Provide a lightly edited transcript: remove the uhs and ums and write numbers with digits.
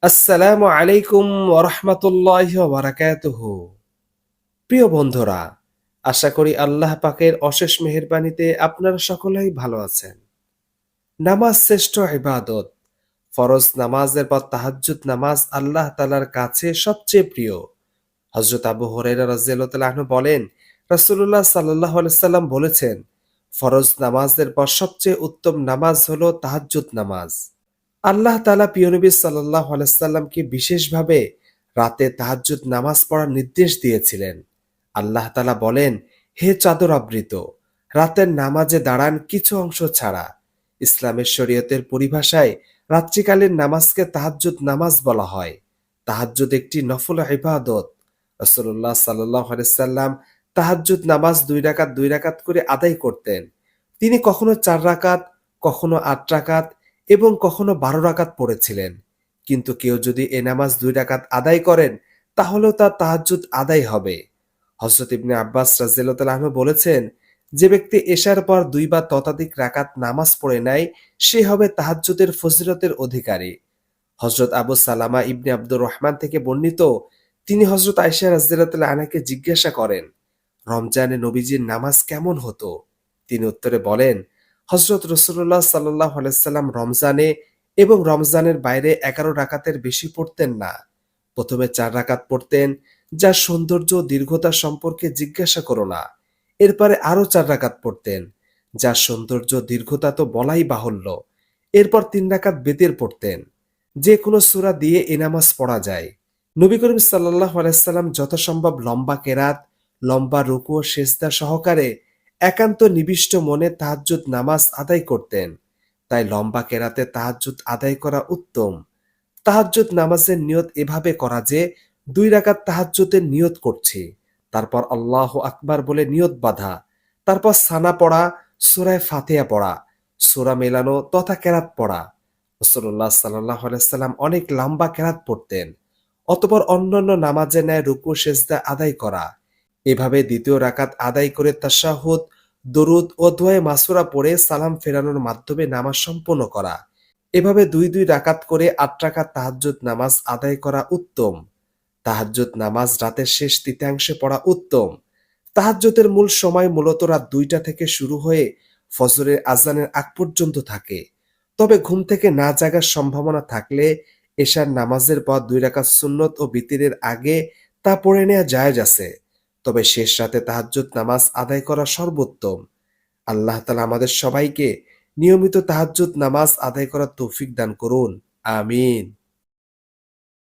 আসসালামু আলাইকুম ওরহমতুল্লাহি ওয়াবারাকাতুহু। প্রিয় বন্ধুরা, আশা করি আল্লাহ পাকের অশেষ মেহেরবানিতে আপনারা সকলেই ভালো আছেন। নামাজ শ্রেষ্ঠ ইবাদত। ফরজ নামাজের পর তাহাজ্জুদ নামাজ আল্লাহ তাআলার কাছে সবচেয়ে প্রিয়। হযরত আবু হুরায়রা রাদিয়াল্লাহু তাআলা আনহু বলেন, রাসূলুল্লাহ সাল্লাল্লাহু আলাইহি সাল্লাম বলেছেন, ফরজ নামাজের পর সবচেয়ে উত্তম নামাজ হলো তাহাজ্জুদ নামাজ। আল্লাহ তাআলা প্রিয় নবী সাল্লাল্লাহু আলাইহি সাল্লামকে বিশেষভাবে রাতে তাহাজ্জুদ নামাজ পড়ার নির্দেশ দিয়েছিলেন। আল্লাহ তাআলা বলেন, হে চাদর আবৃত, রাতের নামাজে দাঁড়ান কিছু অংশ ছাড়া। ইসলামের শরীয়তের পরিভাষায় রাত্রিকালীন নামাজকে তাহাজ্জুদ নামাজ বলা হয়। তাহাজ্জুদ একটি নফল ইবাদত। রাসূলুল্লাহ সাল্লাল্লাহু আলাইহি সাল্লাম তাহাজ্জুদ নামাজ ২ রাকাত করে আদায় করতেন। তিনি কখনো ৪ রাকাত, কখনো ৮ রাকাত এবং কখনো ১২ রাকাত পড়েছিলেন। কিন্তু কেউ যদি এ নামাজ ২ রাকাত আদায় করেন, তাহলেও তার তাহাজ্জুদ আদায় হবে। হযরত ইবনে আব্বাস রাদিয়াল্লাহু তাআলা আনহু বলেছেন, যে ব্যক্তি এশার পর ২ বা ততোধিক রাকাত নামাজ পড়ে নেয়, সে হবে তাহাজ্জুদের ফজিলতের অধিকারী। হযরত আবু সালামা ইবনে আব্দুর রহমান থেকে বর্ণিত, তিনি হযরত আয়েশা রাদিয়াল্লাহু তাআলা আনহাকে জিজ্ঞাসা করেন, রমজানে নবীজির নামাজ কেমন হতো? তিনি উত্তরে বলেন, হযরত রাসূলুল্লাহ সাল্লাল্লাহু আলাইহি সাল্লাম রমজানে এবং রমজানের বাইরে ১১ রাকাতের বেশি পড়তেন না। প্রথমে ৪ রাকাত পড়তেন, যার সৌন্দর্য ও দীর্ঘতা সম্পর্কে জিজ্ঞাসা করো না। এরপরে আরো ৪ রাকাত পড়তেন, যার সৌন্দর্য দীর্ঘতা তো বলাই বাহুল্য। এরপর ৩ রাকাত বেতের পড়তেন। যে কোনো সূরা দিয়ে এ নামাজ পড়া যায়। নবী করিম সাল্লাল্লাহু আলাইহি সাল্লাম যথাসম্ভব লম্বা কেরাত, লম্বা রুকু ও সেজদা সহকারে একান্ত নিবিষ্ট মনে তাহাজ্জুদ নামাজ আদায় করতেন। তাই লম্বা কেরাতে তাহাজ্জুদ আদায় করা উত্তম। তাহাজ্জুদ নামাজের নিয়ত এভাবে করা যে ২ রাকাত তাহাজ্জুদের নিয়ত করছি, তারপর আল্লাহু আকবার বলে নিয়ত বাঁধা, তারপর সানা পড়া, সূরা ফাতিহা পড়া, সূরা মেলানো তথা কেরাত পড়া। রাসূলুল্লাহ সাল্লাল্লাহু আলাইহি সাল্লাম অনেক লম্বা কেরাত পড়তেন। অতঃপর অন্যান্য নামাজের ন্যায় রুকু সেজদা আদায় করা। এভাবে দ্বিতীয় রাকাত আদায় করে তাশাহুদ, দরুদ ও দোয়ায়ে মাসুরা পড়ে সালাম ফেরানোর মাধ্যমে নামাজ সম্পন্ন করা। এভাবে ২ রাকাত করে ৮ রাকাত তাহাজ্জুদ নামাজ আদায় করা উত্তম। তাহাজ্জুদ নামাজ রাতের শেষ তৃতীয়াংশে পড়া উত্তম। তাহাজ্জুদের মূল সময় মূলত রাত ২টা থেকে শুরু হয়ে ফজরের আযানের আগ পর্যন্ত থাকে। তবে ঘুম থেকে না জাগার সম্ভাবনা থাকলে এশার নামাজের পর ২ রাকাত সুন্নত ও বিতিরের আগে তা পড়ে নেওয়া জায়েজ আছে। তবে শেষ রাতে তাহাজ্জুদ নামাজ আদায় করা সর্বোত্তম। আল্লাহ তাআলা আমাদের সবাইকে নিয়মিত তাহাজ্জুদ নামাজ আদায় করার তৌফিক দান করুন। আমিন।